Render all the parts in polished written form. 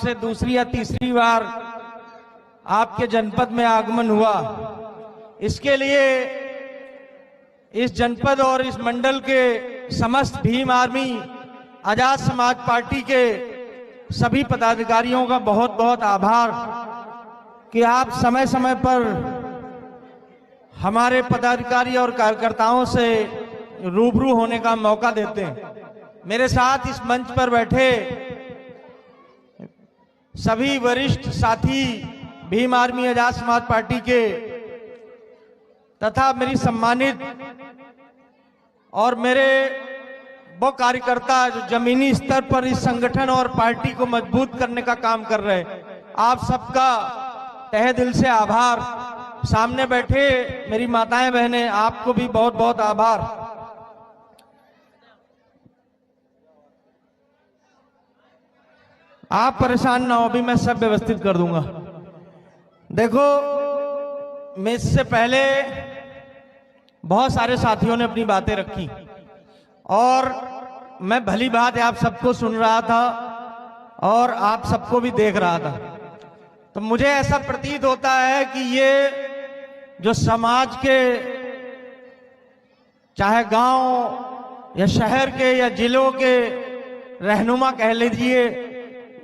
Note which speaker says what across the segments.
Speaker 1: से दूसरी या तीसरी बार आपके जनपद में आगमन हुआ। इसके लिए इस जनपद और इस मंडल के समस्त भीम आर्मी आजाद समाज पार्टी के सभी पदाधिकारियों का बहुत बहुत आभार कि आप समय समय पर हमारे पदाधिकारी और कार्यकर्ताओं से रूबरू होने का मौका देते हैं। मेरे साथ इस मंच पर बैठे सभी वरिष्ठ साथी भीम आर्मी आजाद समाज पार्टी के तथा मेरी सम्मानित और मेरे वो कार्यकर्ता जो जमीनी स्तर पर इस संगठन और पार्टी को मजबूत करने का काम कर रहे हैं, आप सबका तहे दिल से आभार। सामने बैठे मेरी माताएं बहनें, आपको भी बहुत बहुत आभार। आप परेशान ना हो, अभी मैं सब व्यवस्थित कर दूंगा। देखो, मैं इससे पहले बहुत सारे साथियों ने अपनी बातें रखी और मैं भली बात है आप सबको सुन रहा था और आप सबको भी देख रहा था। तो मुझे ऐसा प्रतीत होता है कि ये जो समाज के चाहे गांव या शहर के या जिलों के रहनुमा कह लीजिए,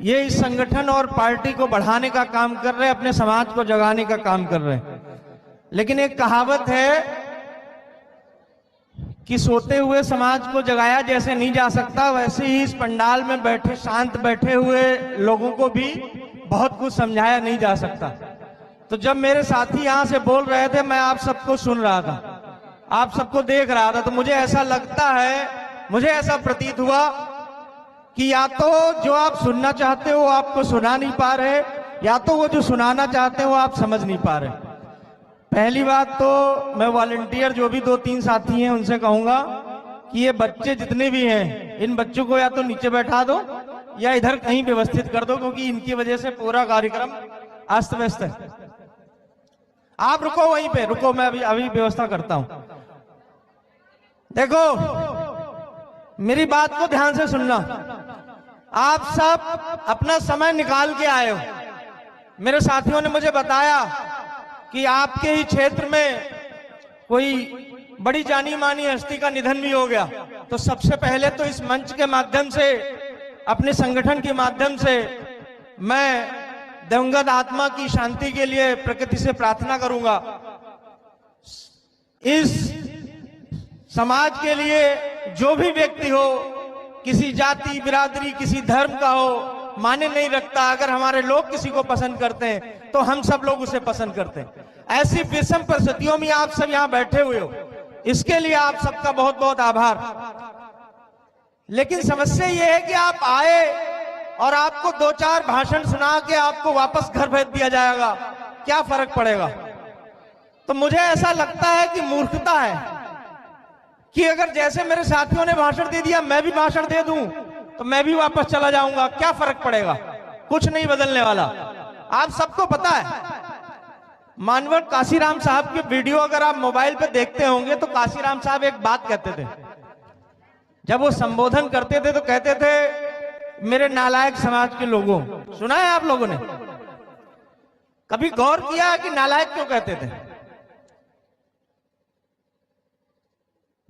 Speaker 1: ये इस संगठन और पार्टी को बढ़ाने का काम कर रहे हैं, अपने समाज को जगाने का काम कर रहे हैं। लेकिन एक कहावत है कि सोते हुए समाज को जगाया जैसे नहीं जा सकता, वैसे ही इस पंडाल में बैठे शांत बैठे हुए लोगों को भी बहुत कुछ समझाया नहीं जा सकता। तो जब मेरे साथी यहां से बोल रहे थे, मैं आप सबको सुन रहा था, आप सबको देख रहा था, तो मुझे ऐसा लगता है, मुझे ऐसा प्रतीत हुआ कि या तो जो आप सुनना चाहते हो आपको सुना नहीं पा रहे, या तो वो जो सुनाना चाहते हो आप समझ नहीं पा रहे। पहली बात तो मैं वॉलंटियर जो भी 2-3 साथी हैं उनसे कहूंगा कि ये बच्चे जितने भी हैं, इन बच्चों को या तो नीचे बैठा दो या इधर कहीं व्यवस्थित कर दो, क्योंकि इनकी वजह से पूरा कार्यक्रम अस्त व्यस्त है। आप रुको वहीं पे, रुको, मैं अभी व्यवस्था करता हूं। देखो, मेरी बात को ध्यान से सुनना। आप सब अपना समय निकाल के आए हो। मेरे साथियों ने मुझे बताया कि आपके ही क्षेत्र में कोई बड़ी जानी मानी हस्ती का निधन भी हो गया। तो सबसे पहले तो इस मंच के माध्यम से, अपने संगठन के माध्यम से मैं दिवंगत आत्मा की शांति के लिए प्रकृति से प्रार्थना करूंगा। इस समाज के लिए जो भी व्यक्ति हो, किसी जाति बिरादरी किसी धर्म का हो, माने नहीं रखता। अगर हमारे लोग किसी को पसंद करते हैं तो हम सब लोग उसे पसंद करते हैं। ऐसी विषम परिस्थितियों में आप सब यहाँ बैठे हुए हो, इसके लिए आप सबका बहुत बहुत आभार। लेकिन समस्या ये है कि आप आए और आपको 2-4 भाषण सुना के आपको वापस घर भेज दिया जाएगा, क्या फर्क पड़ेगा? तो मुझे ऐसा लगता है कि मूर्खता है कि अगर जैसे मेरे साथियों ने भाषण दे दिया मैं भी भाषण दे दूं तो मैं भी वापस चला जाऊंगा, क्या फर्क पड़ेगा? कुछ नहीं बदलने वाला। आप सबको पता है, मानवर काशीराम साहब की वीडियो अगर आप मोबाइल पे देखते होंगे तो काशीराम साहब एक बात कहते थे। जब वो संबोधन करते थे तो कहते थे, मेरे नालायक समाज के लोगों, सुना है आप लोगों ने? कभी गौर किया कि नालायक क्यों कहते थे?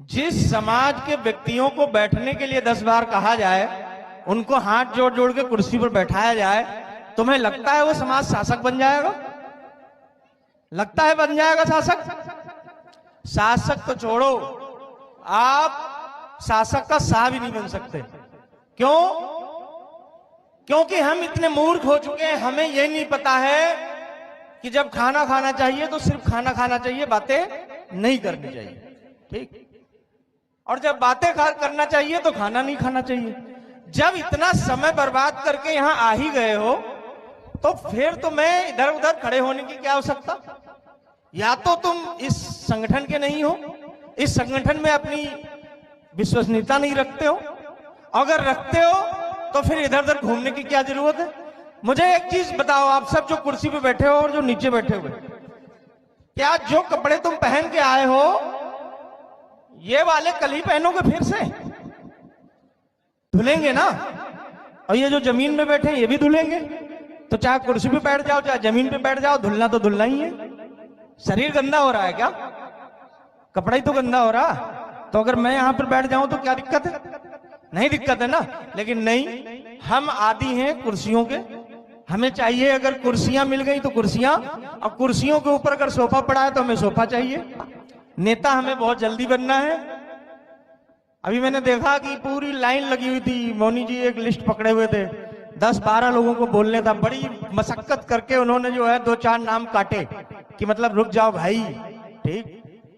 Speaker 1: जिस समाज के व्यक्तियों को बैठने के लिए 10 बार कहा जाए, उनको हाथ जोड़ जोड़ के कुर्सी पर बैठाया जाए, तुम्हें लगता है वो समाज शासक बन जाएगा? लगता है बन जाएगा शासक? शासक तो छोड़ो, आप शासक का शाह भी नहीं बन सकते। क्यों? क्योंकि हम इतने मूर्ख हो चुके हैं, हमें ये नहीं पता है कि जब खाना खाना चाहिए तो सिर्फ खाना खाना चाहिए, बातें नहीं करनी चाहिए, ठीक? और जब बातें करना चाहिए तो खाना नहीं खाना चाहिए। जब इतना समय बर्बाद करके यहां आ ही गए हो तो फिर तुम्हें इधर उधर खड़े होने की क्या आवश्यकता? या तो तुम इस संगठन के नहीं हो, इस संगठन में अपनी विश्वसनीयता नहीं रखते हो, अगर रखते हो तो फिर इधर उधर घूमने की क्या जरूरत है? मुझे एक चीज बताओ, आप सब जो कुर्सी पे बैठे हो और जो नीचे बैठे हुए, क्या जो कपड़े तुम पहन के आए हो ये वाले कल ही पहनोगे? फिर से धुलेंगे ना? और ये जो जमीन में बैठे हैं ये भी धुलेंगे। तो चाहे कुर्सी पे बैठ जाओ चाहे जमीन पे बैठ जाओ, धुलना तो धुलना ही है। शरीर गंदा हो रहा है क्या? कपड़ा ही तो गंदा हो रहा। तो अगर मैं यहां पर बैठ जाऊं तो क्या दिक्कत है? नहीं दिक्कत है ना। लेकिन नहीं, हम आदी हैं कुर्सियों के। हमें चाहिए अगर कुर्सियां मिल गई तो कुर्सियां, और कुर्सियों के ऊपर अगर सोफा पड़ा है तो हमें सोफा चाहिए। नेता हमें बहुत जल्दी बनना है। अभी मैंने देखा कि पूरी लाइन लगी हुई थी, मौनी जी एक लिस्ट पकड़े हुए थे, 10-12 लोगों को बोलने था। बड़ी मशक्कत करके उन्होंने जो है 2-4 नाम काटे कि मतलब रुक जाओ भाई, ठीक,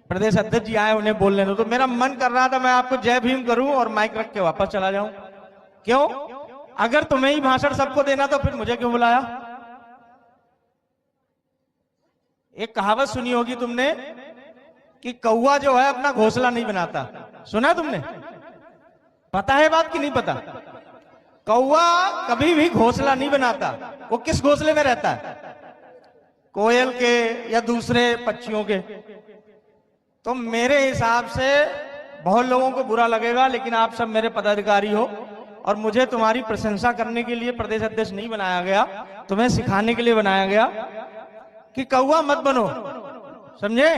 Speaker 1: प्रदेश अध्यक्ष जी आए उन्हें बोलने दो। तो मेरा मन कर रहा था मैं आपको जय भीम करूं और माइक रख के वापस चला जाऊं। क्यों? अगर तुम्हें ही भाषण सबको देना तो फिर मुझे क्यों बुलाया? एक कहावत सुनी होगी तुमने कि कौवा जो है अपना घोंसला नहीं बनाता। सुना तुमने? पता है बात कि नहीं पता? कौवा कभी भी घोंसला नहीं बनाता। वो किस घोंसले में रहता है? कोयल के या दूसरे पक्षियों के। तो मेरे हिसाब से बहुत लोगों को बुरा लगेगा, लेकिन आप सब मेरे पदाधिकारी हो और मुझे तुम्हारी प्रशंसा करने के लिए प्रदेश अध्यक्ष नहीं बनाया गया, तुम्हें सिखाने के लिए बनाया गया कि कौवा मत बनो। समझे?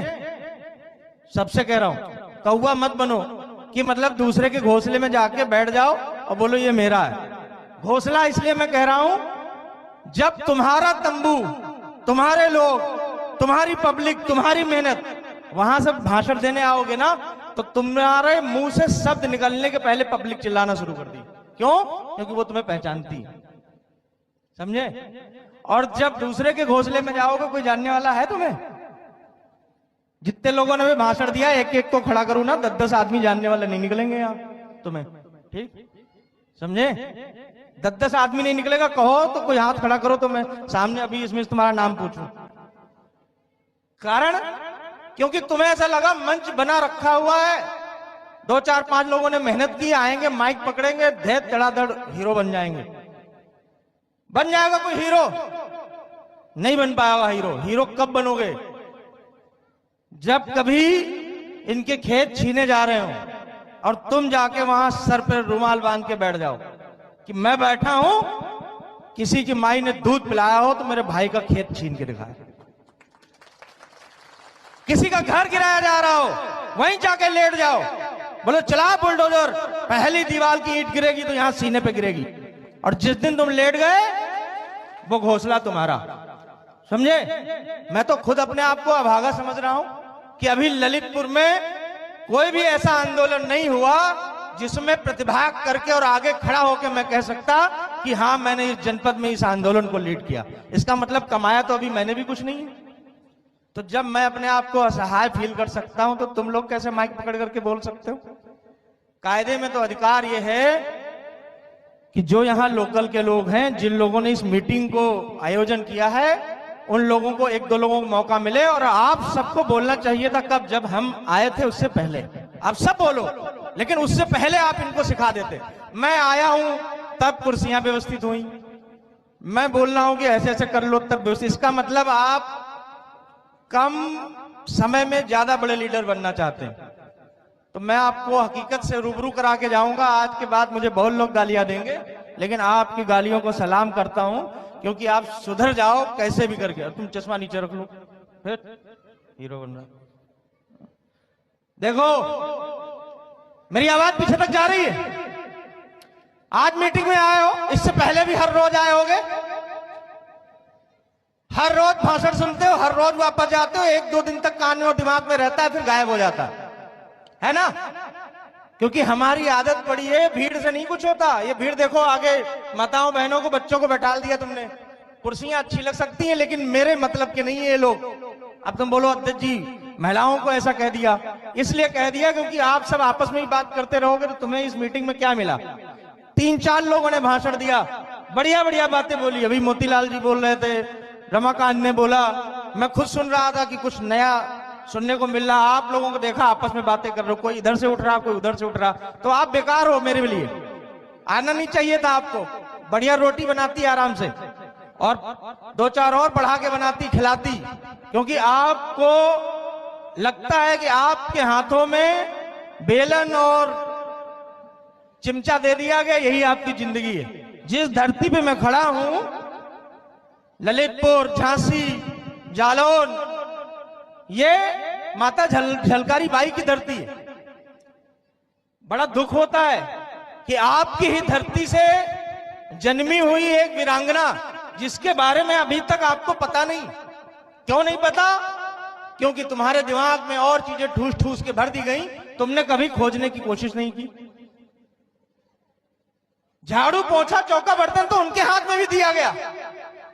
Speaker 1: सबसे कह रहा हूं, कौवा मत बनो कि मतलब दूसरे के घोंसले में जाके बैठ जाओ और बोलो ये मेरा है। घोंसला इसलिए मैं कह रहा हूं, जब तुम्हारा तंबू, तुम्हारे लोग, तुम्हारी पब्लिक, तुम्हारी मेहनत वहां से भाषण देने आओगे ना, तो तुम्हारे मुंह से शब्द निकलने के पहले पब्लिक चिल्लाना शुरू कर दी। क्यों? क्योंकि वो तुम्हें पहचानती है। समझे? और जब दूसरे के घोंसले में जाओगे, कोई जानने वाला है तुम्हें? जितने लोगों ने भी भाषण दिया, एक एक को खड़ा करूं ना, 10-10 आदमी जानने वाले नहीं निकलेंगे यहां तुम्हें। ठीक? समझे? 10-10 आदमी नहीं निकलेगा। कहो तो कोई हाथ खड़ा करो तो मैं सामने अभी इसमें तुम्हारा नाम पूछूं। कारण क्योंकि तुम्हें ऐसा लगा मंच बना रखा हुआ है, 2-4-5 लोगों ने मेहनत की, आएंगे माइक पकड़ेंगे, धैर्य धड़ाधड़ हीरो बन जाएंगे। बन जाएगा कोई हीरो? नहीं बन पाएगा हीरो। हीरो कब बनोगे? जब कभी इनके खेत छीने जा रहे हो और तुम जाके वहां सर पर रुमाल बांध के बैठ जाओ कि मैं बैठा हूं, किसी की माई ने दूध पिलाया हो तो मेरे भाई का खेत छीन के दिखाया। किसी का घर गिराया जा रहा हो, वहीं जाके लेट जाओ, बोलो चला बुलडोजर, पहली दीवार की ईंट गिरेगी तो यहां सीने पे गिरेगी। और जिस दिन तुम लेट गए, वो घोंसला तुम्हारा। समझे? मैं तो खुद अपने आप को अभागा समझ रहा हूं कि अभी ललितपुर में कोई भी ऐसा आंदोलन नहीं हुआ जिसमें प्रतिभाग करके और आगे खड़ा होकर मैं कह सकता कि हां मैंने इस जनपद में इस आंदोलन को लीड किया। इसका मतलब कमाया तो अभी मैंने भी कुछ नहीं है। तो जब मैं अपने आप को असहाय फील कर सकता हूं तो तुम लोग कैसे माइक पकड़ करके बोल सकते हो? कायदे में तो अधिकार यह है कि जो यहां लोकल के लोग हैं, जिन लोगों ने इस मीटिंग को आयोजन किया है, उन लोगों को 1-2 लोगों को मौका मिले। और आप सबको बोलना चाहिए था कब? जब हम आए थे उससे पहले। आप सब बोलो, लेकिन उससे पहले आप इनको सिखा देते। मैं आया हूं तब कुर्सियां व्यवस्थित हुई, मैं बोल रहा हूं कि ऐसे ऐसे कर लो तब व्यवस्थित। इसका मतलब आप कम समय में ज्यादा बड़े लीडर बनना चाहते हैं। तो मैं आपको हकीकत से रूबरू करा के जाऊंगा। आज के बाद मुझे बहुत लोग गालियां देंगे, लेकिन आपकी गालियों को सलाम करता हूं, क्योंकि आप सुधर जाओ कैसे भी करके। तुम चश्मा नीचे रख लो, फिर हीरो बन रहा। देखो मेरी आवाज पीछे तक जा रही है। आज मीटिंग में आए हो, इससे पहले भी हर रोज आए होगे, हर रोज भाषण सुनते हो, हर रोज वापस जाते हो, 1-2 दिन तक कान में और दिमाग में रहता है, फिर गायब हो जाता है ना? क्योंकि हमारी आदत पड़ी है, भीड़ से नहीं कुछ होता। ये भीड़ देखो आगे, माताओं बहनों को, बच्चों को बैठा दिया तुमने। कुर्सियां अच्छी लग सकती हैं लेकिन मेरे मतलब के नहीं है ये लोग। अब तुम बोलो अध्यक्ष जी महिलाओं को ऐसा कह दिया, इसलिए कह दिया क्योंकि आप सब आपस में ही बात करते रहोगे तो तुम्हें इस मीटिंग में क्या मिला? 3-4 लोगों ने भाषण दिया, बढ़िया बढ़िया बातें बोली। अभी मोतीलाल जी बोल रहे थे, रमाकांत ने बोला, मैं खुद सुन रहा था कि कुछ नया सुनने को मिल रहा। आप लोगों को देखा आपस में बातें कर रहे हो, कोई इधर से उठ रहा, कोई उधर से उठ रहा, तो आप बेकार हो मेरे लिए। आना नहीं चाहिए था आपको। बढ़िया रोटी बनाती आराम से और 2-4 और बढ़ा के बनाती, खिलाती, क्योंकि आपको लगता है कि आपके हाथों में बेलन और चिमचा दे दिया गया, यही आपकी जिंदगी है। जिस धरती पे मैं खड़ा हूं, ललितपुर, झांसी, जालौन, ये माता झलकारी बाई की धरती है। बड़ा दुख होता है कि आपकी ही धरती से जन्मी हुई एक वीरांगना, जिसके बारे में अभी तक आपको पता नहीं। क्यों नहीं पता? क्योंकि तुम्हारे दिमाग में और चीजें ठूस ठूस के भर दी गई, तुमने कभी खोजने की कोशिश नहीं की। झाड़ू पोछा चौका बर्तन तो उनके हाथ में भी दिया गया,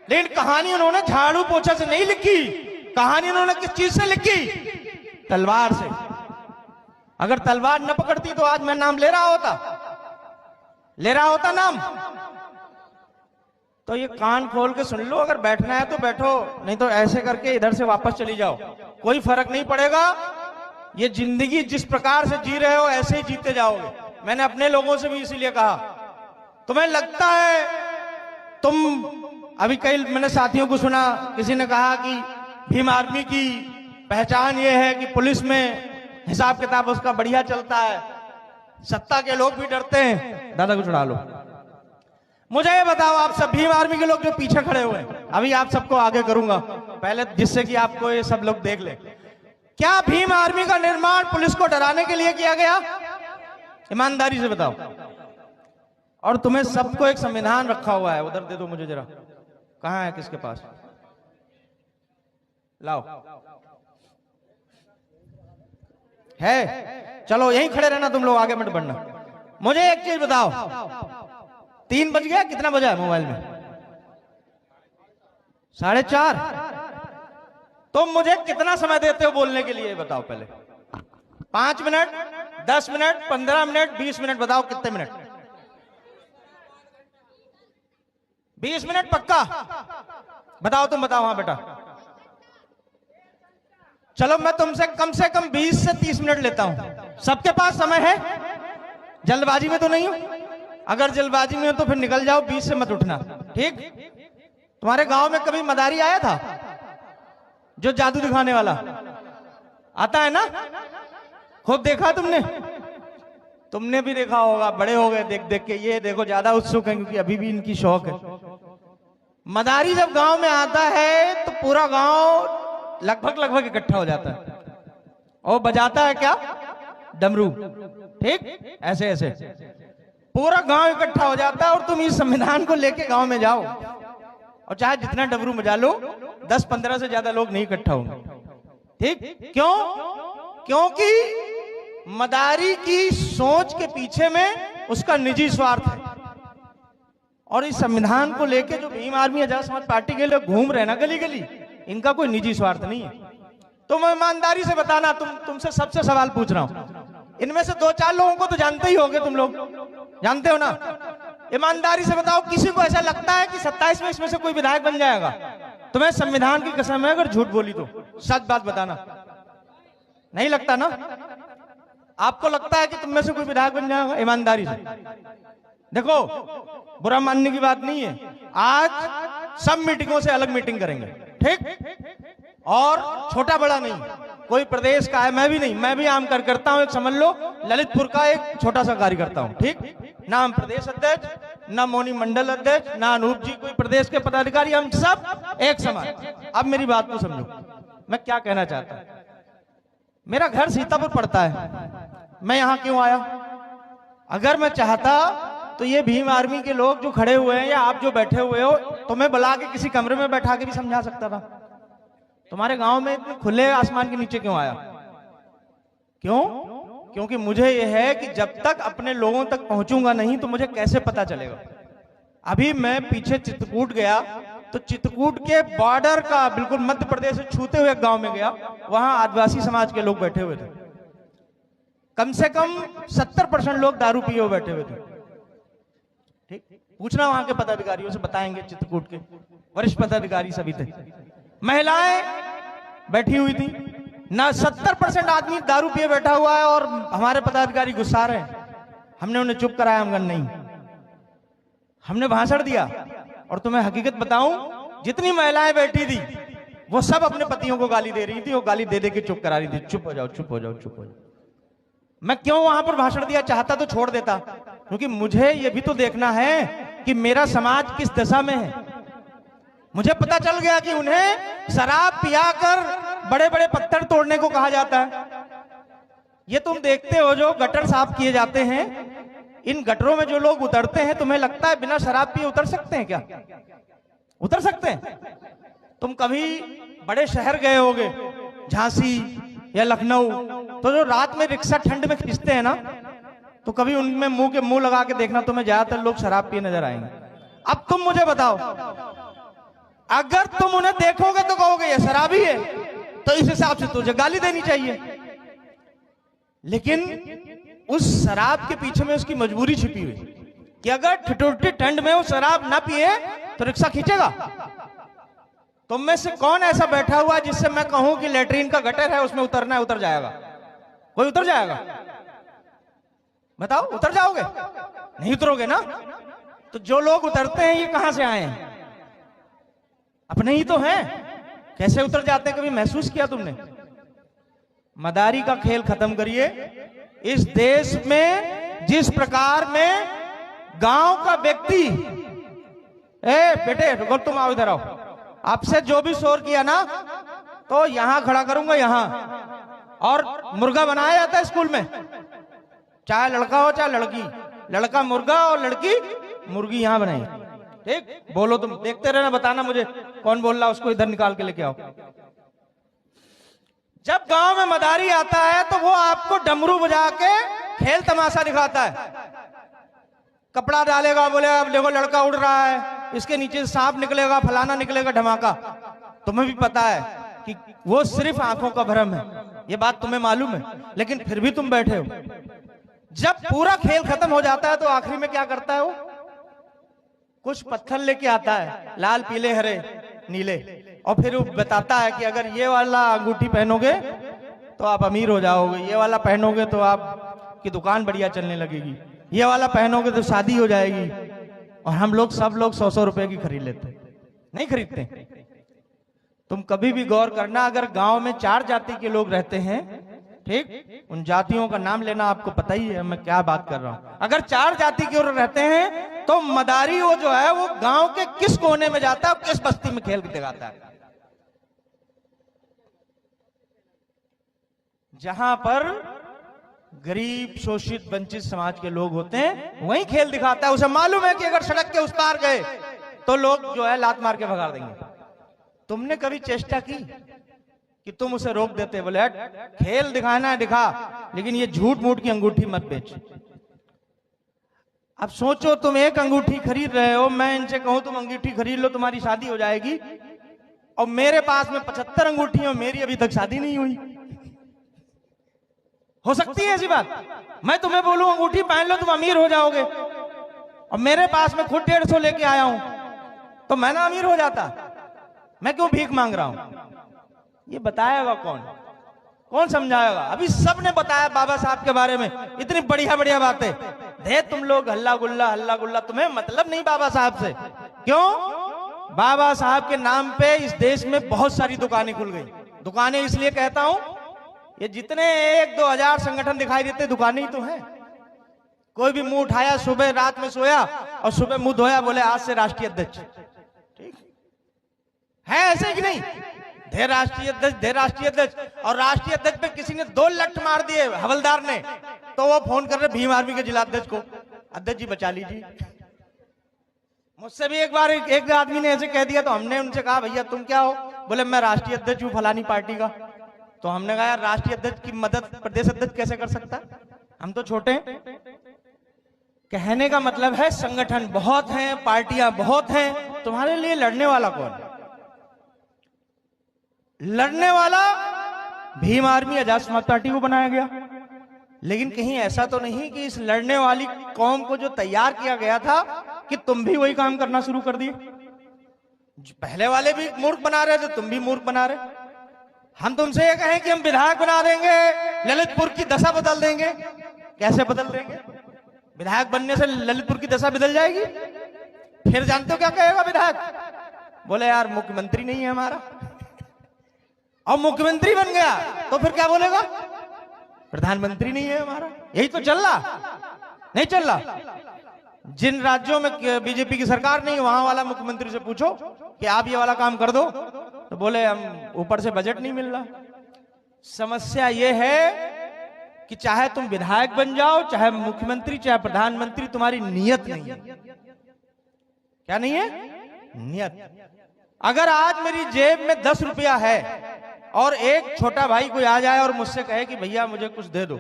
Speaker 1: लेकिन कहानी उन्होंने झाड़ू पोछा से नहीं लिखी। कहानी उन्होंने किस चीज से लिखी? तलवार से। अगर तलवार न पकड़ती तो आज मैं नाम ले रहा होता नाम। तो ये कान खोल के सुन लो, अगर बैठना है तो बैठो, नहीं तो ऐसे करके इधर से वापस चली जाओ, कोई फर्क नहीं पड़ेगा। ये जिंदगी जिस प्रकार से जी रहे हो ऐसे ही जीते जाओगे। मैंने अपने लोगों से भी इसीलिए कहा, तुम्हें लगता है तुम, अभी कई मैंने साथियों को सुना, किसी ने कहा कि भीम आर्मी की पहचान ये है कि पुलिस में हिसाब किताब उसका बढ़िया चलता है, सत्ता के लोग भी डरते हैं। दादा को चढ़ा लो। मुझे ये बताओ, आप सब भीम आर्मी के लोग जो पीछे खड़े हुए हैं, अभी आप सबको आगे करूंगा पहले, जिससे कि आपको ये सब लोग देख ले। क्या भीम आर्मी का निर्माण पुलिस को डराने के लिए किया गया? ईमानदारी से बताओ। और तुम्हें सबको एक संविधान रखा हुआ है, उधर दे दो मुझे जरा, कहां है, किसके पास? लाओ। है, चलो यहीं खड़े रहना तुम लोग, आगे मत बढ़ना। मुझे एक चीज बताओ, 3 बज गया, कितना बजा है मोबाइल में? 4:30। तुम मुझे कितना समय देते हो बोलने के लिए बताओ पहले? 5 मिनट, 10 मिनट, 15 मिनट, 20 मिनट? बताओ कितने मिनट? 20 मिनट पक्का? बताओ, तुम बताओ। हाँ बेटा, चलो मैं तुमसे कम से कम 20 से 30 मिनट लेता हूं। सबके पास समय है? जल्दबाजी में तो नहीं हो? अगर जल्दबाजी में हो तो फिर निकल जाओ, 20 से मत उठना, ठीक? तुम्हारे गांव में कभी मदारी आया था जो जादू दिखाने वाला? आता है ना? खूब देखा तुमने? तुमने भी देखा होगा, बड़े हो गए देख देख के। ये देखो ज्यादा उत्सुक है क्योंकि अभी भी इनकी शौक है। मदारी जब गांव में आता है तो पूरा गांव लगभग इकट्ठा हो जाता है और बजाता है क्या? डमरू, ठीक? ऐसे ऐसे पूरा गांव इकट्ठा हो जाता है और तुम इस संविधान को लेके गांव में जाओ और चाहे जितना डमरू बजा लो, 10-15 से ज्यादा लोग नहीं इकट्ठा होंगे, ठीक? क्यों? क्योंकि मदारी की सोच के पीछे में उसका निजी स्वार्थ है। और इस संविधान को लेके जो भीम आर्मी आजाद समाज पार्टी के लोग घूम रहे ना गली गली, इनका कोई निजी स्वार्थ नहीं है। तुम ईमानदारी से बताना, तुमसे सबसे सवाल पूछ रहा हूं। इनमें से 2-4 लोगों को तो जानते ही होगे, तुम लोग जानते हो ना? ईमानदारी से बताओ, किसी को ऐसा लगता है कि 27 में इसमें से कोई विधायक बन जाएगा? तुम्हें संविधान की कसम है, अगर झूठ बोली तो सच बात बताना। नहीं लगता ना? आपको लगता है कि तुम में से कोई विधायक बन जाएगा? ईमानदारी से देखो, बुरा मानने की बात नहीं है। आज सब मीटिंगों से अलग मीटिंग करेंगे, ठीक? और छोटा बड़ा नहीं, कोई प्रदेश का है, मैं भी नहीं, मैं भी आम कार्यकर्ता हूं। एक समझ लो, ललितपुर का एक छोटा सा कार्यकर्ता हूं, ठीक? ना हम प्रदेश अध्यक्ष, ना मोनी मंडल अध्यक्ष, ना अनूप जी कोई प्रदेश के पदाधिकारी, हम सब एक समान। अब मेरी बात को समझो, मैं क्या कहना चाहता हूं। मेरा घर सीतापुर पड़ता है, मैं यहां क्यों आया? अगर मैं चाहता तो ये भीम आर्मी के लोग जो खड़े हुए हैं या आप जो बैठे हुए हो, तुम्हें बुला के किसी कमरे में बैठा के भी समझा सकता था। तुम्हारे गांव में इतने खुले आसमान के नीचे क्यों आया? क्यों? क्योंकि मुझे यह है कि जब तक अपने लोगों तक पहुंचूंगा नहीं तो मुझे कैसे पता चलेगा। अभी मैं पीछे चित्रकूट गया तो चित्रकूट के बॉर्डर का बिल्कुल मध्य प्रदेश से छूते हुए गांव में गया, वहां आदिवासी समाज के लोग बैठे हुए थे। कम से कम 70% लोग दारू पिए हुए बैठे हुए थे, ठीक? पूछना वहां के पदाधिकारियों से, बताएंगे। चित्रकूट के वरिष्ठ पदाधिकारी सभी थे, महिलाएं बैठी हुई थी ना। 70% आदमी दारू पिए बैठा हुआ है और हमारे पदाधिकारी गुस्सा रहे हैं। हमने उन्हें चुप कराया, हम नहीं, हमने भाषण दिया। और तुम्हें हकीकत बताऊं, जितनी महिलाएं बैठी थी वो सब अपने पतियों को गाली दे रही थी, वो गाली दे दे के चुप करा रही थी। चुप हो जाओ, चुप हो जाओ, चुप हो जाओ। मैं क्यों वहां पर भाषण दिया? चाहता तो छोड़ देता, क्योंकि मुझे ये भी तो देखना है कि मेरा समाज किस दशा में है। मुझे पता चल गया कि उन्हें शराब पियाकर बड़े बड़े पत्थर तोड़ने को कहा जाता है। ये तुम देखते हो जो गटर साफ किए जाते हैं, इन गटरों में जो लोग उतरते हैं, तुम्हें लगता है बिना शराब पिए उतर सकते हैं क्या? उतर सकते हैं? तुम कभी बड़े शहर गए होगे, झांसी या लखनऊ, तो जो रात में रिक्शा ठंड में खींचते हैं ना, तो कभी उनमें मुंह लगा के देखना, तुम्हें ज्यादातर लोग शराब पिए नजर आएंगे। अब तुम मुझे बताओ, अगर तुम उन्हें देखोगे तो कहोगे ये शराबी है, तो इस हिसाब से तुझे गाली देनी चाहिए। लेकिन उस शराब के पीछे में उसकी मजबूरी छिपी हुई कि अगर ठिठुरती ठंड में वो शराब ना पिए तो रिक्शा खींचेगा। तुम में से कौन ऐसा बैठा हुआ जिससे मैं कहूं कि लेटरिन का गटर है, उसमें उतरना है, उतर जाएगा? कोई उतर जाएगा? बताओ, उतर जाओगे? नहीं उतरोगे ना। तो जो लोग उतरते हैं ये कहां से आए हैं? अपने ही तो हैं। कैसे उतर जाते हैं, कभी महसूस किया तुमने? मदारी का खेल खत्म करिए। इस देश में जिस प्रकार में गांव का व्यक्ति, बेटे रुको, तुम आओ, इधर आओ, आपसे जो भी शोर किया ना तो यहां खड़ा करूंगा, यहां। और मुर्गा बनाया जाता है स्कूल में, चाहे लड़का हो चाहे लड़की, लड़का मुर्गा और लड़की मुर्गी, यहां बनाई। ठीक, बोलो, तुम देखते रहना, बताना मुझे कौन बोल रहा, उसको इधर निकाल के लेके आओ। जब गांव में मदारी आता है तो वो आपको डमरू बजा के खेल तमाशा दिखाता है। कपड़ा डालेगा, बोले अब देखो लड़का उड़ रहा है, इसके नीचे सांप निकलेगा, फलाना निकलेगा, धमाका। तुम्हें भी पता है कि वो सिर्फ आंखों का भ्रम है, ये बात तुम्हें मालूम है, लेकिन फिर भी तुम बैठे हो। जब पूरा खेल खत्म हो जाता है तो आखिरी में क्या करता है वो? कुछ पत्थर लेके आता है, लाल पीले हरे नीले, और फिर वो बताता है कि अगर ये वाला अंगूठी पहनोगे तो आप अमीर हो जाओगे, ये वाला पहनोगे तो आपकी दुकान बढ़िया चलने लगेगी, ये वाला पहनोगे तो शादी हो जाएगी। और हम लोग सब लोग 100-100 रुपए की खरीद लेते, नहीं खरीदते। तुम कभी भी गौर करना, अगर गांव में 4 जाति के लोग रहते हैं, ठीक, उन जातियों का नाम लेना आपको पता ही है मैं क्या बात कर रहा हूं। अगर 4 जाति के रहते हैं तो मदारी वो जो है वो गांव के किस कोने में जाता है, किस बस्ती में खेल दिखाता है? जहां पर गरीब शोषित वंचित समाज के लोग होते हैं वहीं खेल दिखाता है। उसे मालूम है कि अगर सड़क के उस पार गए तो लोग जो है लात मार के भगा देंगे। तुमने कभी चेष्टा की कि तुम उसे रोक देते, बोले हट, खेल दिखाना है दिखा, लेकिन ये झूठ मूठ की अंगूठी मत बेच। अब सोचो, तुम एक अंगूठी खरीद रहे हो, मैं इनसे कहूं तुम अंगूठी खरीद लो, तुम्हारी शादी हो जाएगी, और मेरे पास में 75 अंगूठी है, मेरी अभी तक शादी नहीं हुई। हो सकती है ऐसी बात? मैं तुम्हें बोलूं अंगूठी पहन लो तुम अमीर हो जाओगे, और मेरे पास में खुद 150 लेके आया हूं, तो मैं ना अमीर हो जाता? मैं क्यों भीख मांग रहा हूं? ये बताएगा कौन? कौन समझाएगा? अभी सबने बताया बाबा साहब के बारे में, इतनी बढ़िया बढ़िया बातें। दे तुम लोग हल्ला गुल्ला, तुम्हें मतलब नहीं बाबा साहब से। क्यों? बाबा साहब के नाम पे इस देश में बहुत सारी दुकानें खुल गई। दुकानें इसलिए कहता हूं, ये जितने 1-2 हजार संगठन दिखाई देते दुकानें ही तो हैं। कोई भी मुंह उठाया, सुबह रात में सोया और सुबह मुंह धोया, बोले आज से राष्ट्रीय अध्यक्ष। ठीक है, ऐसे कि नहीं? धे राष्ट्रीय अध्यक्ष, और राष्ट्रीय अध्यक्ष पे किसी ने 2 लठ मार दिए हवलदार ने, तो वो फोन कर रहे भीम आर्मी के जिला अध्यक्ष को, अध्यक्ष जी बचा लीजिए। मुझसे भी एक बार एक आदमी ने ऐसे कह दिया, तो हमने उनसे कहा भैया तुम क्या हो? बोले मैं राष्ट्रीय अध्यक्ष हूं फलानी पार्टी का। तो हमने कहा यार राष्ट्रीय अध्यक्ष की मदद प्रदेश अध्यक्ष कैसे कर सकता है? हम तो छोटे हैं। कहने का मतलब है संगठन बहुत हैं, पार्टियां बहुत हैं, तुम्हारे लिए लड़ने वाला कौन? लड़ने वाला भीम आर्मी आजाद समाज पार्टी को बनाया गया। लेकिन कहीं ऐसा तो नहीं कि इस लड़ने वाली कौम को जो तैयार किया गया था कि तुम भी वही काम करना शुरू कर दिए? पहले वाले भी मूर्ख बना रहे थे, तुम भी मूर्ख बना रहे। हम तुमसे ये कहें कि हम विधायक बना देंगे, ललितपुर की दशा बदल देंगे, कैसे बदल देंगे? विधायक बनने से ललितपुर की दशा बदल जाएगी? फिर जानते हो क्या कहेगा विधायक? बोले यार मुख्यमंत्री नहीं है हमारा, और मुख्यमंत्री बन गया तो फिर क्या बोलेगा? प्रधानमंत्री नहीं है हमारा। यही तो चल रहा। नहीं चल रहा। जिन राज्यों में बीजेपी की सरकार नहीं, वहां वाला मुख्यमंत्री से पूछो कि आप ये वाला काम कर दो, तो बोले हम ऊपर से बजट नहीं मिल रहा। समस्या ये है कि चाहे तुम विधायक बन जाओ, चाहे मुख्यमंत्री, चाहे प्रधानमंत्री, तुम्हारी नियत नहीं है। क्या नहीं है? नियत। अगर आज मेरी जेब में 10 रुपया है और एक छोटा भाई कोई आ जाए और मुझसे कहे कि भैया मुझे कुछ दे दो,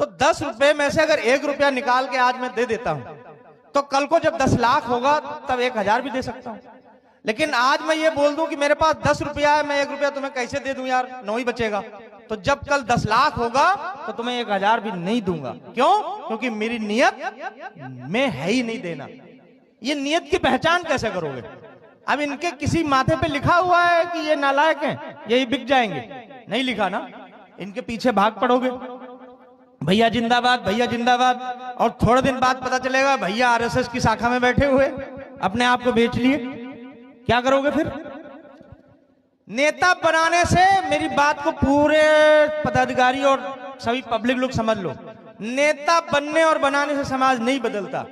Speaker 1: तो 10 रुपए में से अगर 1 रुपया निकाल के आज मैं दे देता हूं, तो कल को जब 10 लाख होगा तब 1000 भी दे सकता हूं। लेकिन आज मैं ये बोल दूं कि मेरे पास 10 रुपया है, मैं 1 रुपया तुम्हें कैसे दे दूं यार, 9 ही बचेगा। तो जब कल 10 लाख होगा तो तुम्हें 1000 भी नहीं दूंगा। क्यों? क्योंकि मेरी नियत में है ही नहीं देना। ये नियत की पहचान कैसे करोगे? अब इनके किसी माथे पे लिखा हुआ है कि ये नालायक हैं, यही बिक जाएंगे? नहीं लिखा ना। इनके पीछे भाग पड़ोगे, भैया जिंदाबाद, भैया जिंदाबाद, और थोड़े दिन बाद पता चलेगा भैया आरएसएस की शाखा में बैठे हुए, अपने आप को बेच लिए। क्या करोगे फिर? नेता बनाने से, मेरी बात को पूरे पदाधिकारी और सभी पब्लिक लोग समझ लो, नेता बनने और बनाने से समाज नहीं बदलता,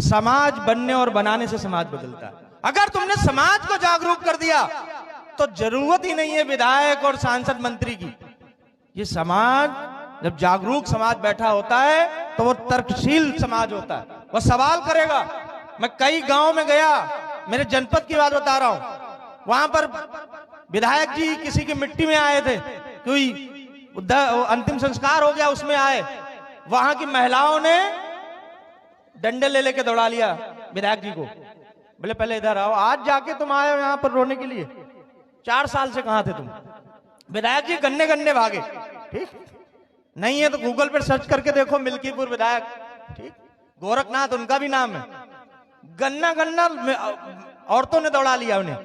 Speaker 1: समाज बनने और बनाने से समाज बदलता। अगर तुमने समाज को जागरूक कर दिया तो जरूरत ही नहीं है विधायक और सांसद मंत्री की। ये समाज, जब जागरूक समाज बैठा होता है तो वो तर्कशील समाज होता है, वो सवाल करेगा। मैं कई गांव में गया, मेरे जनपद की बात बता रहा हूं, वहां पर विधायक जी किसी की मिट्टी में आए थे, कोई अंतिम संस्कार हो गया, उसमें आए, वहां की महिलाओं ने डंडे ले लेके दौड़ा लिया विधायक जी को। बोले पहले इधर आओ, आज जाके तुम आए हो यहाँ पर रोने के लिए? 4 साल से कहां थे तुम? विधायक जी गन्ने गन्ने भागे। ठीक नहीं है तो गूगल पर सर्च करके देखो, मिल्कीपुर विधायक, ठीक, गोरखनाथ उनका भी नाम है। गन्ना गन्ना औरतों ने दौड़ा लिया उन्हें।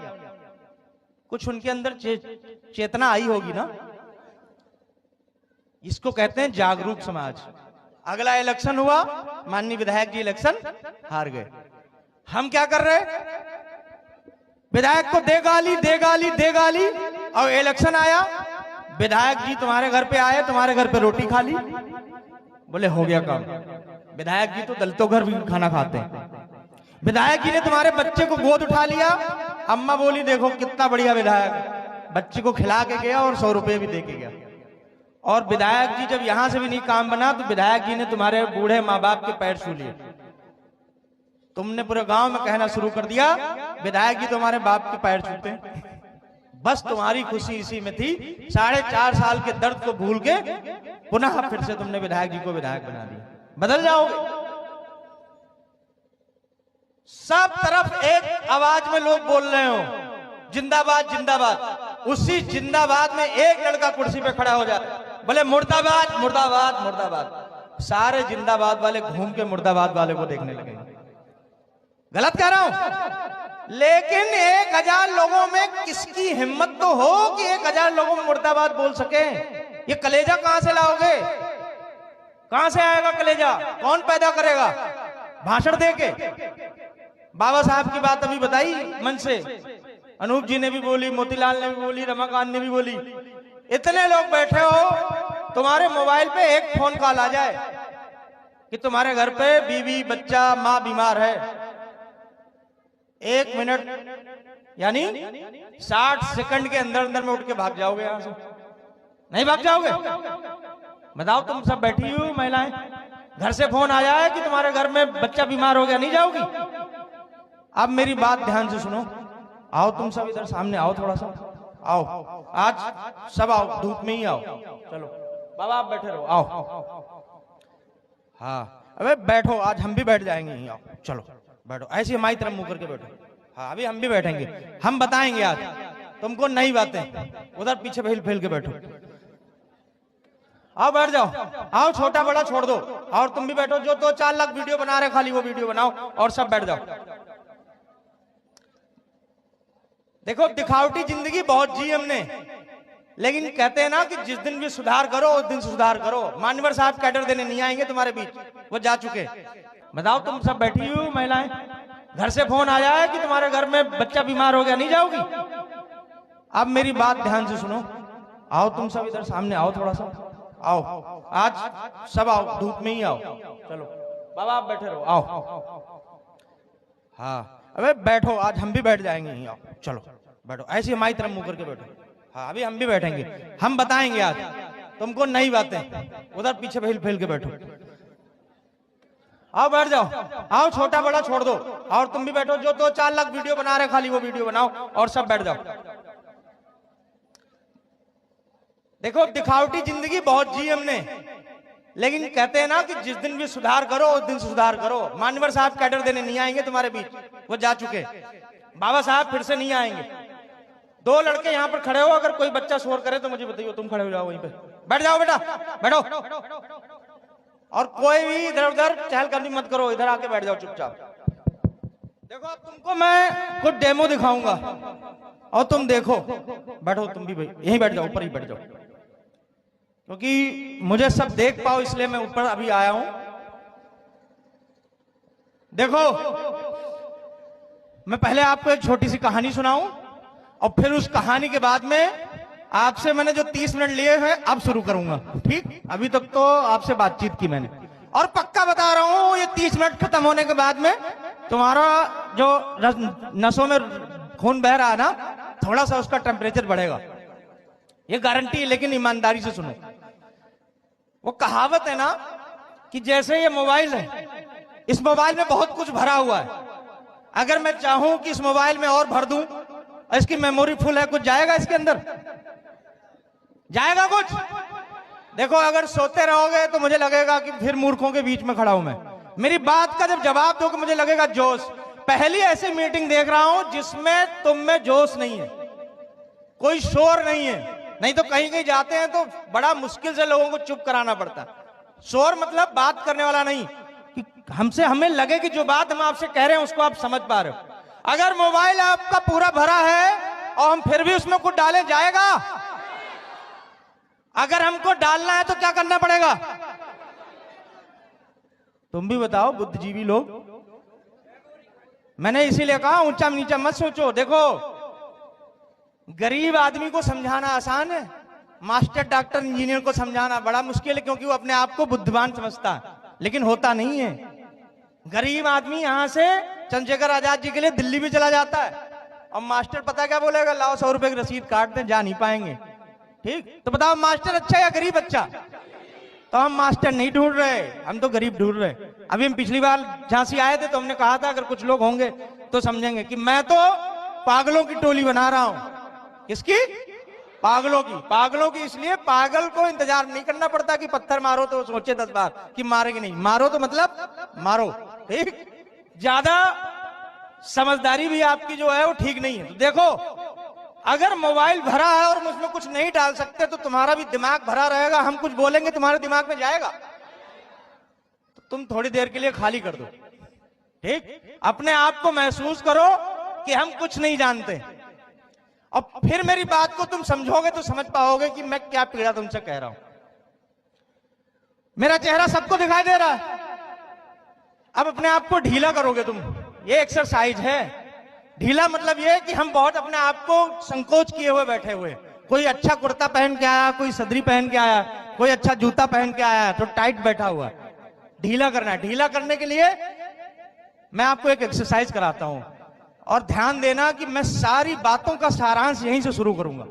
Speaker 1: कुछ उनके अंदर चेतना आई होगी ना। इसको कहते हैं जागरूक समाज। अगला इलेक्शन हुआ, माननीय विधायक जी इलेक्शन हार गए। हम क्या कर रहे? विधायक को दे गाली, दे गाली, दे गाली, और इलेक्शन आया, विधायक जी तुम्हारे घर पे आए, तुम्हारे घर पे रोटी खा ली। बोले हो गया काम। विधायक जी तो दलितों घर भी खाना खाते हैं। विधायक जी ने तुम्हारे बच्चे को गोद उठा लिया, अम्मा बोली देखो कितना बढ़िया विधायक, बच्चे को खिला के गया और 100 रुपए भी दे के गया। और विधायक जी जब यहां से भी नहीं काम बना तो विधायक जी ने तुम्हारे बूढ़े माँ बाप के पैर छू लिए। तुमने पूरे गांव में कहना शुरू कर दिया विधायक जी तुम्हारे बाप के पैर छूते हैं। बस तुम्हारी खुशी इसी में थी। 4.5 साल के दर्द को भूल के पुनः फिर से तुमने विधायक जी को विधायक बना दिया। बदल जाओगे। सब तरफ एक आवाज में लोग बोल रहे हो जिंदाबाद जिंदाबाद। उसी जिंदाबाद में एक लड़का कुर्सी पे खड़ा हो जाता, बोले मुर्दाबाद मुर्दाबाद मुर्दाबाद। सारे जिंदाबाद वाले घूम के मुर्दाबाद वाले को देखने लगे। गलत कह रहा हूं? लेकिन 1000 लोगों में किसकी हिम्मत तो हो कि 1000 लोगों में मुर्दाबाद बोल सके? ये कलेजा कहां से लाओगे? कहां से आएगा कलेजा? कौन पैदा करेगा? भाषण देके? बाबा साहब की बात अभी बताई मन से, अनूप जी ने भी बोली, मोतीलाल ने भी बोली, रमाकांत ने भी बोली। इतने लोग बैठे हो, तुम्हारे मोबाइल पे एक फोन कॉल आ जाए कि तुम्हारे घर पे बीवी बच्चा मां बीमार है, 1 मिनट यानी 60 सेकंड के अंदर अंदर में उठ के भाग जाओगे यहां से? नहीं भाग जाओगे? बताओ, तुम सब बैठी हुई महिलाएं, घर से फोन आ जाए कि तुम्हारे घर में बच्चा बीमार हो गया, नहीं जाओगी? अब मेरी बात ध्यान से सुनो। आओ तुम सब इधर सामने आओ, थोड़ा सा आओ, आज सब आओ, धूप में ही आओ। चलो बाबा आप बैठे रहो, आओ। हाँ अबे बैठो, आज हम भी बैठ जाएंगे यहीं। आओ चलो बैठो, ऐसे हमारी तरफ मुंह करके बैठो। हाँ अभी हम भी बैठेंगे, हम बताएंगे आज तुमको नई बातें। उधर पीछे फैल फैल के बैठो। आओ बैठ जाओ, आओ, छोटा बड़ा छोड़ दो। और तुम भी बैठो, जो 2-4 लाख वीडियो बना रहे खाली वो वीडियो बनाओ और सब बैठ जाओ। देखो दिखावटी जिंदगी बहुत जी हमने, लेकिन कहते हैं ना कि जिस दिन भी सुधार करो उस दिन सुधार करो। मान्यवर साहब कैडर देने नहीं आएंगे तुम्हारे बीच, वो जा चुके। बताओ, तुम सब बैठी हुई महिलाएं, घर से फोन आ जाए कि तुम्हारे घर में बच्चा बीमार हो गया, नहीं जाओगी? अब मेरी बात ध्यान से सुनो। आओ तुम सब इधर सामने आओ, थोड़ा सा आओ, आज सब आओ, धूप में ही आओ। चलो बाबा आप बैठे रहो, आओ। हाँ अबे बैठो, आज हम भी बैठ जाएंगे यहीं, आओ चलो बैठो, ऐसे हमारी तरफ मुंह करके बैठो। हाँ अभी हम भी बैठेंगे, हम बताएंगे आज तुमको नई बातें। उधर पीछे फैल फैल के बैठो, आओ बैठ जाओ, आओ छोटा बड़ा छोड़ दो, और तुम भी बैठो, जो 2-4 लाख वीडियो बना रहे खाली वो वीडियो बनाओ और सब बैठ जाओ। देखो दिखावटी जिंदगी बहुत जी हमने, लेकिन कहते हैं ना कि जिस दिन भी सुधार करो उस दिन सुधार करो। मान्यवर साहब कैडर देने नहीं आएंगे तुम्हारे बीच, वो जा चुके। बाबा साहब फिर से नहीं आएंगे। 2 लड़के यहाँ पर खड़े हो, अगर कोई बच्चा शोर करे तो मुझे बताइए, तुम खड़े हो जाओ वहीं पे, बैठ जाओ बेटा बैठो, और कोई भी इधर उधर चहलकदमी मत करो, इधर आके बैठ जाओ चुपचाप। देखो अब तुमको मैं कुछ डेमो दिखाऊंगा और तुम देखो, बैठो तुम भी भाई यहीं बैठ जाओ, ऊपर ही बैठ जाओ, क्योंकि मुझे सब देख पाओ इसलिए मैं ऊपर अभी आया हूं। देखो मैं पहले आपको एक छोटी सी कहानी सुनाऊं और फिर उस कहानी के बाद में आपसे मैंने जो 30 मिनट लिए हैं अब शुरू करूंगा, ठीक? अभी तक तो आपसे बातचीत की मैंने, और पक्का बता रहा हूं ये 30 मिनट खत्म होने के बाद में तुम्हारा जो नसों में खून बह रहा है ना, थोड़ा सा उसका टेम्परेचर बढ़ेगा, ये गारंटी है। लेकिन ईमानदारी से सुनो, वो कहावत है ना कि जैसे ये मोबाइल है, इस मोबाइल में बहुत कुछ भरा हुआ है, अगर मैं चाहूं कि इस मोबाइल में और भर दूं, इसकी मेमोरी फुल है, कुछ जाएगा इसके अंदर? जाएगा कुछ? देखो अगर सोते रहोगे तो मुझे लगेगा कि फिर मूर्खों के बीच में खड़ा हूं मैं। मेरी बात का जब जवाब दोगे मुझे लगेगा जोश। पहली ऐसी मीटिंग देख रहा हूं जिसमें तुम में जोश नहीं है, कोई शोर नहीं है। नहीं तो कहीं कहीं जाते हैं तो बड़ा मुश्किल से लोगों को चुप कराना पड़ता है। शोर मतलब बात करने वाला नहीं, कि हमसे हमें लगे कि जो बात हम आपसे कह रहे हैं उसको आप समझ पा रहे हो। अगर मोबाइल आपका पूरा भरा है और हम फिर भी उसमें कुछ डालें, जाएगा? अगर हमको डालना है तो क्या करना पड़ेगा? तुम भी बताओ बुद्धिजीवी लोग। मैंने इसीलिए कहा ऊंचा नीचा मत सोचो। देखो गरीब आदमी को समझाना आसान है, मास्टर डॉक्टर इंजीनियर को समझाना बड़ा मुश्किल है, क्योंकि वो अपने आप को बुद्धिमान समझता है, लेकिन होता नहीं है। गरीब आदमी यहां से चंद्रशेखर आजाद जी के लिए दिल्ली भी चला जाता है, और मास्टर पता क्या बोलेगा? लाओ 100 रुपए की रसीद काट दें, जा नहीं पाएंगे। ठीक, तो बताओ मास्टर अच्छा या गरीब अच्छा? तो हम मास्टर नहीं ढूंढ रहे, हम तो गरीब ढूंढ रहे। अभी हम पिछली बार झांसी आए थे तो हमने कहा था अगर कुछ लोग होंगे तो समझेंगे कि मैं तो पागलों की टोली बना रहा हूं। किसकी? पागलों की। पागलों की इसलिए, पागल को इंतजार नहीं करना पड़ता कि पत्थर मारो तो सोचे 10 बार कि मारेंगे नहीं, मारो तो मतलब मारो। ठीक, ज्यादा समझदारी भी आपकी जो है वो ठीक नहीं है। तो देखो अगर मोबाइल भरा है और उसमें कुछ नहीं डाल सकते तो तुम्हारा भी दिमाग भरा रहेगा, हम कुछ बोलेंगे तुम्हारे दिमाग में जाएगा? तो तुम थोड़ी देर के लिए खाली कर दो। ठीक, अपने आप को महसूस करो कि हम कुछ नहीं जानते, और फिर मेरी बात को तुम समझोगे तो समझ पाओगे कि मैं क्या पीड़ा तुमसे कह रहा हूं। मेरा चेहरा सबको दिखाई दे रहा है। अब अपने आप को ढीला करोगे तुम, ये एक्सरसाइज है। ढीला मतलब ये कि हम बहुत अपने आप को संकोच किए हुए बैठे हुए। कोई अच्छा कुर्ता पहन के आया, कोई सदरी पहन के आया, कोई अच्छा जूता पहन के आया तो टाइट बैठा हुआ। ढीला करना है। ढीला करने के लिए मैं आपको एक एक्सरसाइज कराता हूं, और ध्यान देना कि मैं सारी बातों का सारांश यहीं से शुरू करूंगा।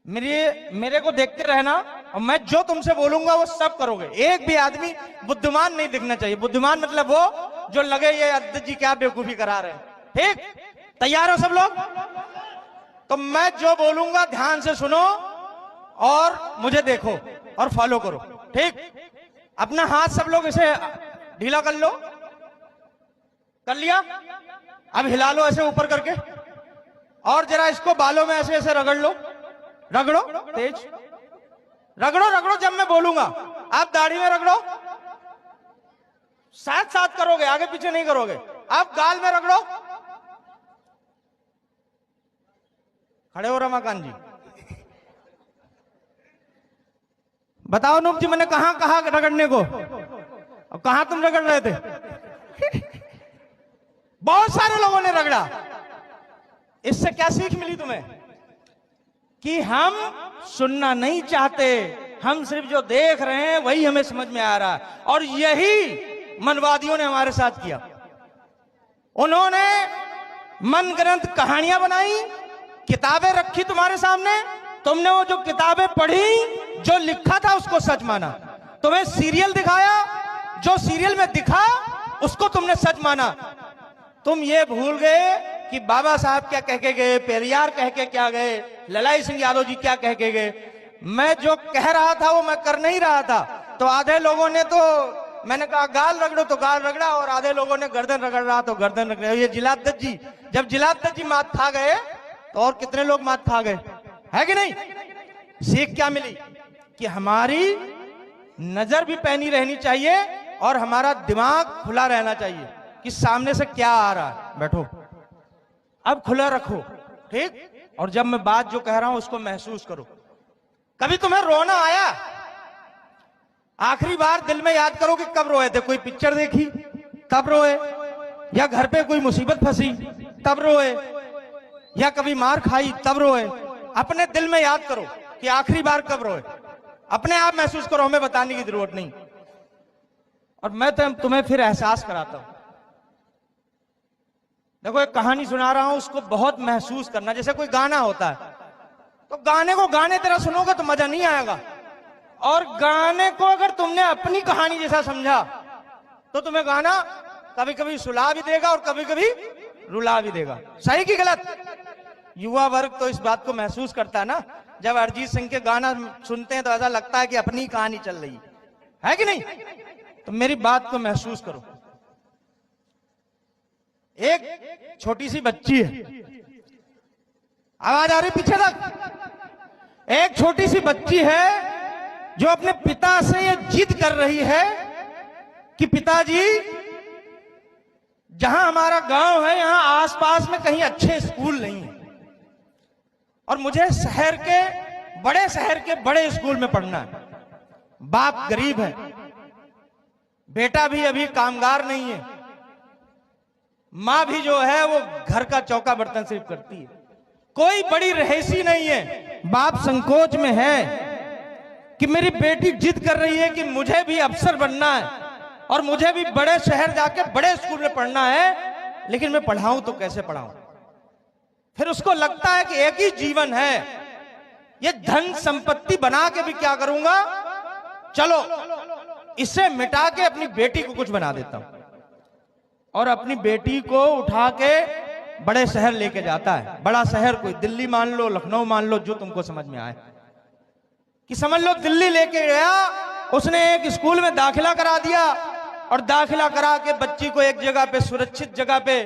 Speaker 1: मेरे को देखते रहना, और मैं जो तुमसे बोलूंगा वो सब करोगे। एक भी आदमी बुद्धिमान नहीं दिखना चाहिए। बुद्धिमान मतलब वो जो लगे ये अध्यक्ष जी क्या बेवकूफी करा रहे हैं। ठीक, तैयार हो सब लोग? तो मैं जो बोलूंगा ध्यान से सुनो और मुझे देखो और फॉलो करो। ठीक, अपना हाथ सब लोग इसे ढीला कर लो। कर लिया? अब हिला लो ऐसे ऊपर करके, और जरा इसको बालों में ऐसे ऐसे रगड़ लो। रगड़ो तेज, रगड़ो रगड़ो जब मैं बोलूंगा। आप दाढ़ी में रगड़ो, साथ साथ करोगे, आगे पीछे नहीं करोगे। आप गाल में रगड़ो। खड़े हो रमाकांत जी? बताओ नूप जी, मैंने कहां कहा रगड़ने को, और कहां तुम रगड़ रहे थे? बहुत सारे लोगों ने रगड़ा। इससे क्या सीख मिली तुम्हें? कि हम सुनना नहीं चाहते, हम सिर्फ जो देख रहे हैं वही हमें समझ में आ रहा है। और यही मनवादियों ने हमारे साथ किया। उन्होंने मनगढ़ंत कहानियां बनाई, किताबें रखी तुम्हारे सामने, तुमने वो जो किताबें पढ़ी, जो लिखा था उसको सच माना। तुम्हें सीरियल दिखाया, जो सीरियल में दिखा उसको तुमने सच माना। तुम ये भूल गए कि बाबा साहब क्या कह के गए, पेरियार कह के क्या गए, ललाई सिंह यादव जी क्या कह के गए। मैं जो कह रहा था वो मैं कर नहीं रहा था, तो आधे लोगों ने तो मैंने कहा गाल रगड़ो तो गाल रगड़ा, और आधे लोगों ने गर्दन रगड़ रहा तो गर्दन रगड़ा। ये जिलाध्यक्ष जी, जब जिलाध्यक्ष जी मात खा गए तो और कितने लोग मात खा गए, है कि नहीं। सीख क्या मिली कि हमारी नजर भी पैनी रहनी चाहिए और हमारा दिमाग खुला रहना चाहिए कि सामने से क्या आ रहा है। बैठो, अब खुला रखो, ठीक। और जब मैं बात जो कह रहा हूं उसको महसूस करो। कभी तुम्हें रोना आया? आखिरी बार दिल में याद करो कि कब रोए थे। कोई पिक्चर देखी तब रोए, या घर पे कोई मुसीबत फंसी तब रोए, या कभी मार खाई तब रोए। अपने दिल में याद करो कि आखिरी बार कब रोए। अपने आप महसूस करो, हमें बताने की जरूरत नहीं। और मैं तुम्हें फिर एहसास कराता हूं। देखो, एक कहानी सुना रहा हूं, उसको बहुत महसूस करना। जैसे कोई गाना होता है तो गाने को गाने तरह सुनोगे तो मजा नहीं आएगा, और गाने को अगर तुमने अपनी कहानी जैसा समझा तो तुम्हें गाना कभी कभी सुला भी देगा और कभी कभी रुला भी देगा। सही कि गलत? युवा वर्ग तो इस बात को महसूस करता है ना, जब अरिजीत सिंह के गाना सुनते हैं तो ऐसा लगता है कि अपनी कहानी चल रही है कि नहीं। तो मेरी बात को महसूस करो। एक छोटी सी बच्ची है, आवाज आ रही पीछे तक। एक छोटी सी बच्ची है जो अपने पिता से ये जिद कर रही है कि पिताजी, जहां हमारा गांव है यहां आसपास में कहीं अच्छे स्कूल नहीं है, और मुझे शहर के बड़े स्कूल में पढ़ना है। बाप गरीब है, बेटा भी अभी कामगार नहीं है, मां भी जो है वो घर का चौका बर्तन सिर्फ करती है, कोई बड़ी रहीसी नहीं है। बाप संकोच में है कि मेरी बेटी जिद कर रही है कि मुझे भी अफसर बनना है और मुझे भी बड़े शहर जाके बड़े स्कूल में पढ़ना है, लेकिन मैं पढ़ाऊं तो कैसे पढ़ाऊं। फिर उसको लगता है कि एक ही जीवन है, ये धन संपत्ति बना के भी क्या करूंगा, चलो इसे मिटा के अपनी बेटी को कुछ बना देता हूं। और अपनी बेटी को उठा के बड़े शहर लेके जाता है। बड़ा शहर कोई दिल्ली मान लो, लखनऊ मान लो, जो तुमको समझ में आए। कि समझ लो दिल्ली लेके गया, उसने एक स्कूल में दाखिला करा दिया, और दाखिला करा के बच्ची को एक जगह पे, सुरक्षित जगह पे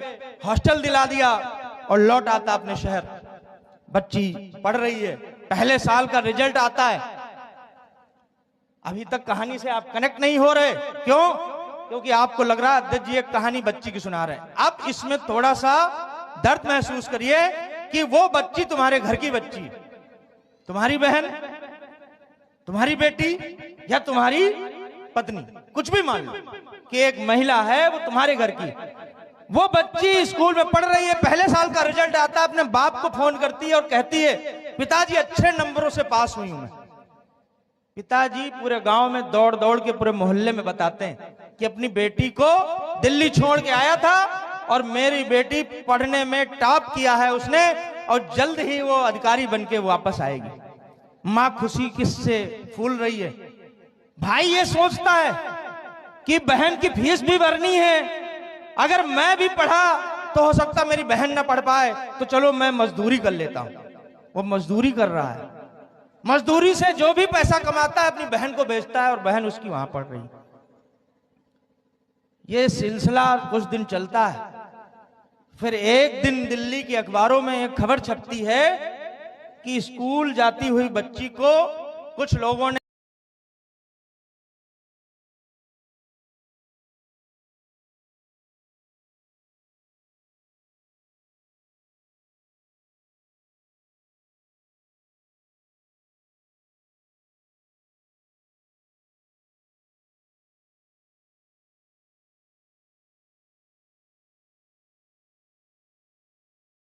Speaker 1: हॉस्टल दिला दिया, और लौट आता अपने शहर। बच्ची पढ़ रही है, पहले साल का रिजल्ट आता है। अभी तक कहानी से आप कनेक्ट नहीं हो रहे, क्यों? क्योंकि आपको लग रहा है अध्यक्ष जी एक कहानी बच्ची की सुना रहे हैं। अब इसमें थोड़ा सा दर्द महसूस करिए कि वो बच्ची तुम्हारे घर की बच्ची, तुम्हारी बहन, तुम्हारी बेटी, या तुम्हारी पत्नी, कुछ भी मान लो कि एक महिला है वो तुम्हारे घर की। वो बच्ची स्कूल में पढ़ रही है, पहले साल का रिजल्ट आता है, अपने बाप को फोन करती है और कहती है पिताजी अच्छे नंबरों से पास हुई हूं मैं। पिताजी पूरे गांव में दौड़ दौड़ के, पूरे मोहल्ले में बताते हैं कि अपनी बेटी को दिल्ली छोड़ के आया था और मेरी बेटी पढ़ने में टॉप किया है उसने, और जल्द ही वो अधिकारी बन के वापस आएगी। मां खुशी किससे फूल रही है। भाई ये सोचता है कि बहन की फीस भी भरनी है, अगर मैं भी पढ़ा तो हो सकता मेरी बहन ना पढ़ पाए, तो चलो मैं मजदूरी कर लेता हूं। वो मजदूरी कर रहा है, मजदूरी से जो भी पैसा कमाता है अपनी बहन को बेचता है, और बहन उसकी वहां पढ़ रही। ये सिलसिला कुछ दिन चलता है। फिर एक दिन दिल्ली के अखबारों में एक खबर छपती है कि स्कूल जाती हुई बच्ची को कुछ लोगों ने